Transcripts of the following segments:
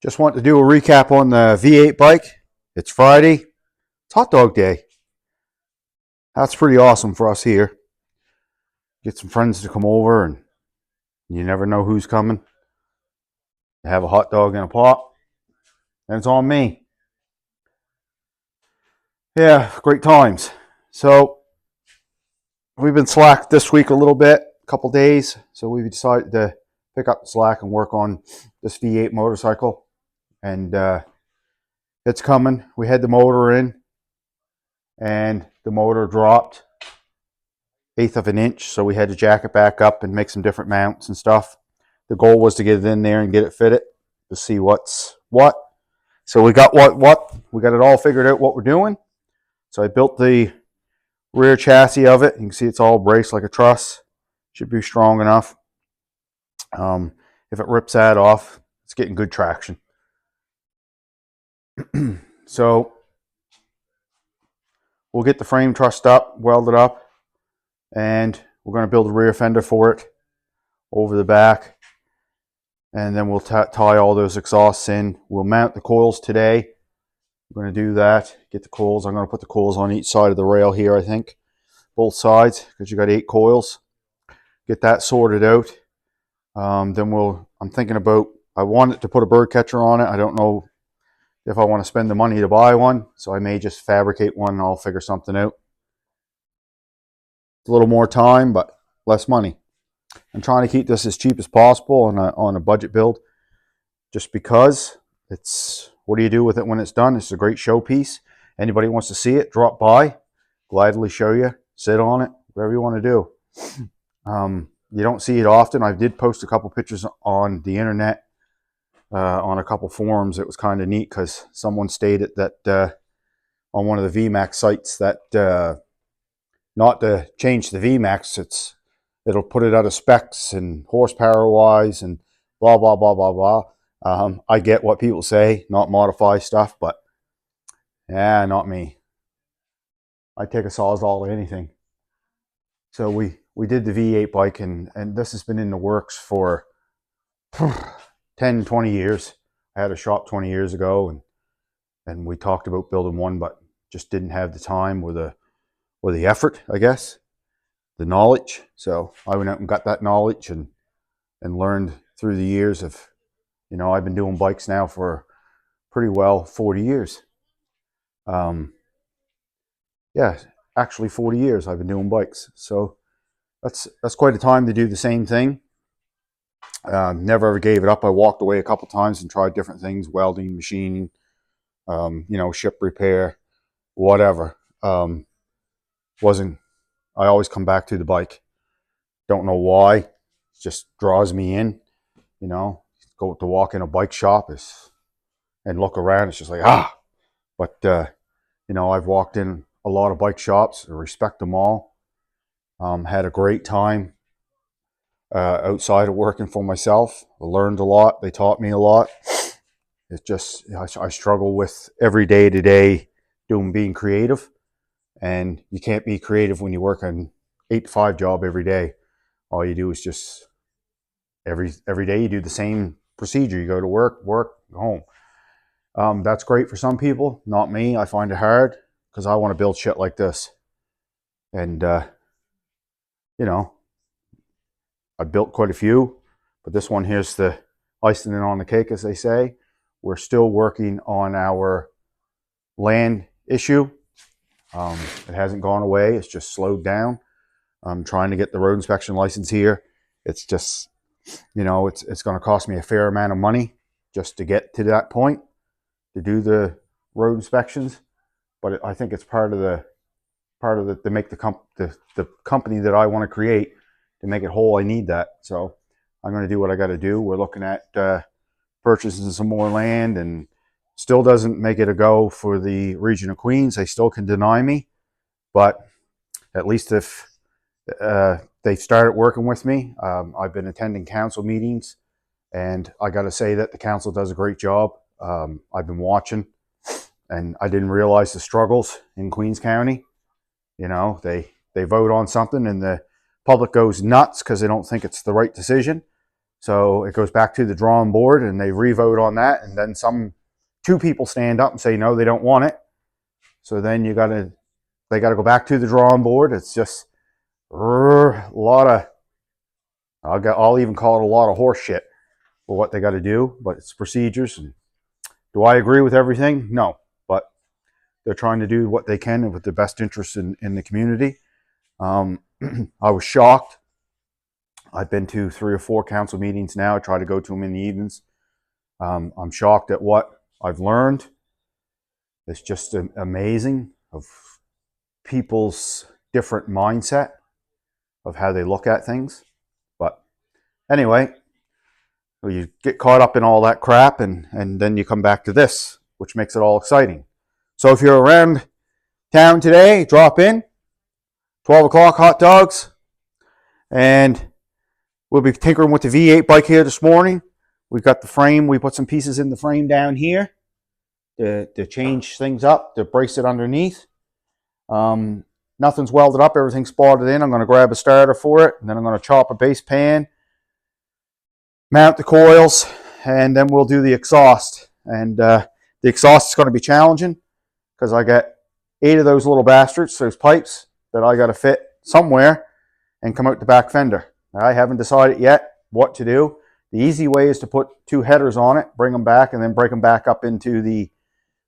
Just want to do a recap on the V8 bike. It's Friday. It's hot dog day. That's pretty awesome for us here. Get some friends to come over, and you never know who's coming. Have a hot dog in a pot, and it's on me. Yeah, great times. So we've been slack this week a little bit, a couple days. So we decided to pick up the slack and work on this V8 motorcycle. And it's coming. We had the motor in, and the motor dropped 1/8 of an inch, so we had to jack it back up and make some different mounts and stuff. The goal was to get it in there and get it fitted to see what's what. So we got what we got it all figured out what we're doing. So I built the rear chassis of it. You can see it's all braced like a truss. Should be strong enough. If it rips that off, it's getting good traction. So we'll get the frame trussed up, welded up, and we're going to build a rear fender for it over the back, and then we'll tie all those exhausts in. We'll mount the coils today. We're going to do that, get the coils. I'm going to put the coils on each side of the rail here, I think, both sides, because you got 8 coils. Get that sorted out. Then I'm thinking about, I wanted to put a bird catcher on it. I don't know if I want to spend the money to buy one, so I may just fabricate one and I'll figure something out. It's a little more time, but less money. I'm trying to keep this as cheap as possible on a budget build, just because it's, what do you do with it when it's done? It's a great showpiece. Anybody wants to see it, drop by, gladly show you, sit on it, whatever you want to do. You don't see it often. I did post a couple pictures on the internet, on a couple forums. It was kind of neat because someone stated that on one of the VMAX sites that not to change the VMAX, it'll put it out of specs and horsepower wise and blah blah blah blah blah. I get what people say, not modify stuff, but yeah, not me. I take a sawzall to anything. So we did the V8 bike, and this has been in the works for 10, 20 years. I had a shop 20 years ago, and we talked about building one, but just didn't have the time or the effort, I guess, the knowledge. So I went out and got that knowledge and learned through the years of, I've been doing bikes now for pretty well 40 years. Yeah, actually 40 years I've been doing bikes. So that's quite a time to do the same thing. Never ever gave it up. I walked away a couple times and tried different things, welding, machining, ship repair, whatever. I always come back to the bike. Don't know why. It just draws me in. Go to walk in a bike shop and look around. It's just like, But, I've walked in a lot of bike shops. I respect them all. Had a great time outside of working for myself. I learned a lot. They taught me a lot. It's just, I struggle with every day to day being creative. And you can't be creative when you work an 8 to 5 job every day. All you do is just every day you do the same procedure. You go to work, go home. That's great for some people, not me. I find it hard because I want to build shit like this. And, I built quite a few, but this one here's the icing on the cake, as they say. We're still working on our land issue. It hasn't gone away. It's just slowed down. I'm trying to get the road inspection license here. It's just, it's going to cost me a fair amount of money just to get to that point to do the road inspections. But I think it's part of the to make the company that I want to create, to make it whole. I need that. So I'm going to do what I got to do. We're looking at purchasing some more land, and still doesn't make it a go for the region of Queens. They still can deny me, but at least if they started working with me. I've been attending council meetings, and I got to say that the council does a great job. I've been watching, and I didn't realize the struggles in Queens County. They vote on something, and the public goes nuts because they don't think it's the right decision. So it goes back to the drawing board and they re-vote on that. And then two people stand up and say, no, they don't want it. So then they got to go back to the drawing board. It's just a lot of, I'll even call it a lot of horse shit for what they got to do, but it's procedures. And do I agree with everything? No, but they're trying to do what they can with the best interest in the community. I was shocked. I've been to 3 or 4 council meetings now. I try to go to them in the evenings. I'm shocked at what I've learned. It's just amazing of people's different mindset of how they look at things. But anyway, you get caught up in all that crap and then you come back to this, which makes it all exciting. So if you're around town today, drop in. 12 o'clock, hot dogs. And we'll be tinkering with the V8 bike here this morning. We've got the frame. We put some pieces in the frame down here to change things up, to brace it underneath. Nothing's welded up. Everything's spotted in. I'm going to grab a starter for it, and then I'm going to chop a base pan, mount the coils, and then we'll do the exhaust. And the exhaust is going to be challenging because I got 8 of those little bastards, those pipes, that I got to fit somewhere and come out the back fender. I haven't decided yet what to do. The easy way is to put 2 headers on it, bring them back, and then break them back up into the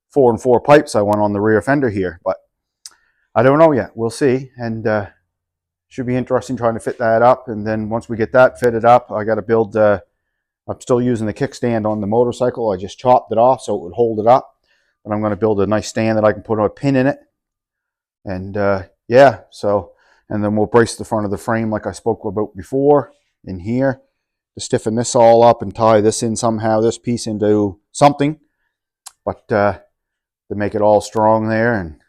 4 and 4 pipes I want on the rear fender here. But I don't know yet. We'll see. And should be interesting trying to fit that up. And then once we get that fitted up, I got to build, I'm still using the kickstand on the motorcycle. I just chopped it off so it would hold it up. And I'm going to build a nice stand that I can put a pin in it. And yeah, so, and then we'll brace the front of the frame like I spoke about before in here to stiffen this all up and tie this in somehow, this piece into something. But to make it all strong there and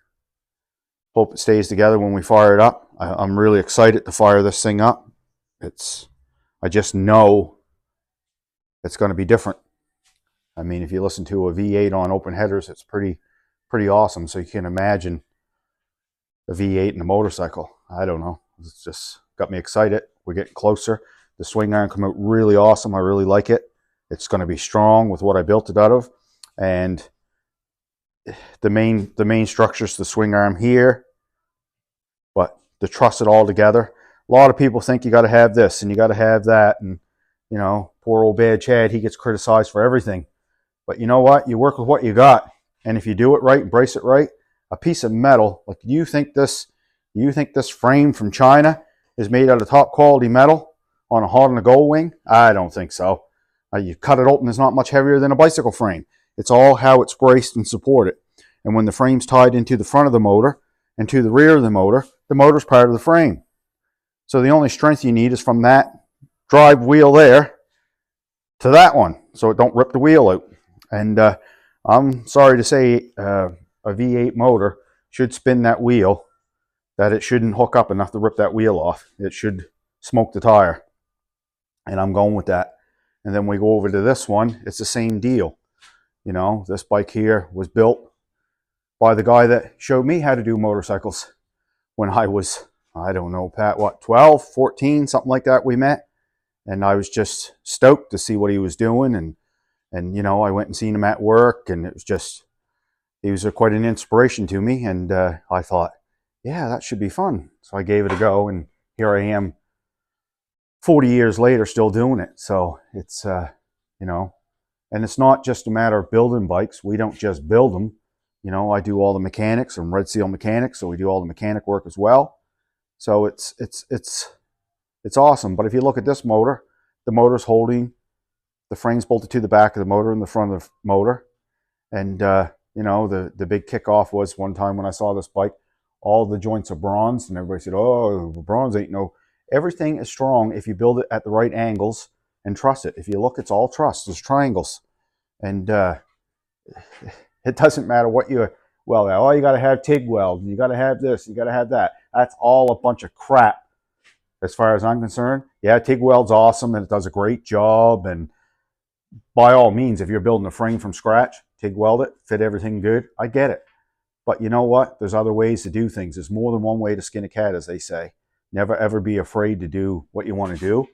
hope it stays together when we fire it up. I'm really excited to fire this thing up. I just know it's going to be different. I mean, if you listen to a V8 on open headers, it's pretty awesome. So you can imagine a V8 in a motorcycle. I don't know. It's just got me excited. We're getting closer. The swing arm came out really awesome. I really like it. It's going to be strong with what I built it out of. And the main structure is the swing arm here. But to truss it all together, a lot of people think you got to have this and you got to have that. And, you know, poor old Bad Chad, he gets criticized for everything. But you know what? You work with what you got. And if you do it right and brace it right, a piece of metal, like you think this frame from China is made out of top quality metal on a Hot on the Go wing? I don't think so. You cut it open, it's not much heavier than a bicycle frame. It's all how it's braced and supported. And when the frame's tied into the front of the motor and to the rear of the motor's part of the frame. So the only strength you need is from that drive wheel there to that one, so it don't rip the wheel out. And I'm sorry to say a V8 motor should spin that wheel, that it shouldn't hook up enough to rip that wheel off. It should smoke the tire. And I'm going with that. And then we go over to this one, it's the same deal. You know, this bike here was built by the guy that showed me how to do motorcycles when I was, I don't know, Pat, what, 12, 14, something like that we met. And I was just stoked to see what he was doing. And you know, I went and seen him at work, and it was just, he was quite an inspiration to me. And I thought, yeah, that should be fun. So I gave it a go, and here I am 40 years later still doing it. So it's, you know, and it's not just a matter of building bikes. We don't just build them. You know, I do all the mechanics. I'm Red Seal Mechanics, so we do all the mechanic work as well. So it's awesome. But if you look at this motor, the motor's holding, the frame's bolted to the back of the motor and the front of the motor. And, you know, the big kickoff was one time when I saw this bike, all the joints are bronze, and everybody said, oh, bronze ain't no. Everything is strong if you build it at the right angles and truss it. If you look, it's all truss. There's triangles. And it doesn't matter what you, well, oh, you got to have TIG weld, and you got to have this, you got to have that. That's all a bunch of crap as far as I'm concerned. Yeah, TIG weld's awesome, and it does a great job. And by all means, if you're building a frame from scratch, TIG weld it, fit everything good. I get it. But you know what? There's other ways to do things. There's more than one way to skin a cat, as they say. Never, ever be afraid to do what you want to do.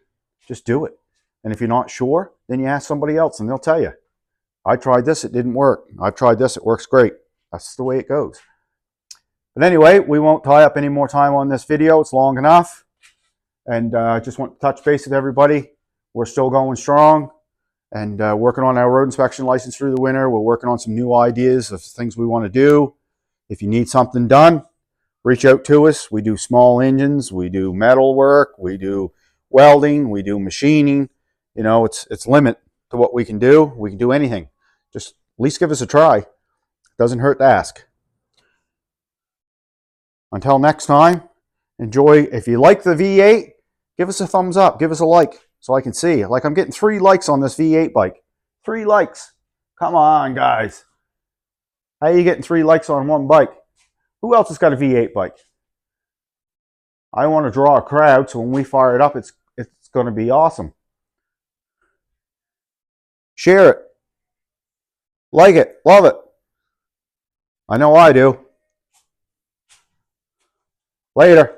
Just do it. And if you're not sure, then you ask somebody else and they'll tell you. I tried this, it didn't work. I've tried this, it works great. That's the way it goes. But anyway, we won't tie up any more time on this video. It's long enough. And I just want to touch base with everybody. We're still going strong and working on our road inspection license through the winter. We're working on some new ideas of things we want to do. If you need something done, reach out to us. We do small engines, we do metal work, we do welding, we do machining. You know, it's limit to what we can do. We can do anything. Just at least give us a try. It doesn't hurt to ask. Until next time, enjoy. If you like the V8, give us a thumbs up. Give us a like so I can see. Like, I'm getting 3 likes on this V8 bike. 3 likes. Come on, guys. How are you getting 3 likes on one bike? Who else has got a V8 bike? I want to draw a crowd, so when we fire it up, it's going to be awesome. Share it. Like it. Love it. I know I do. Later.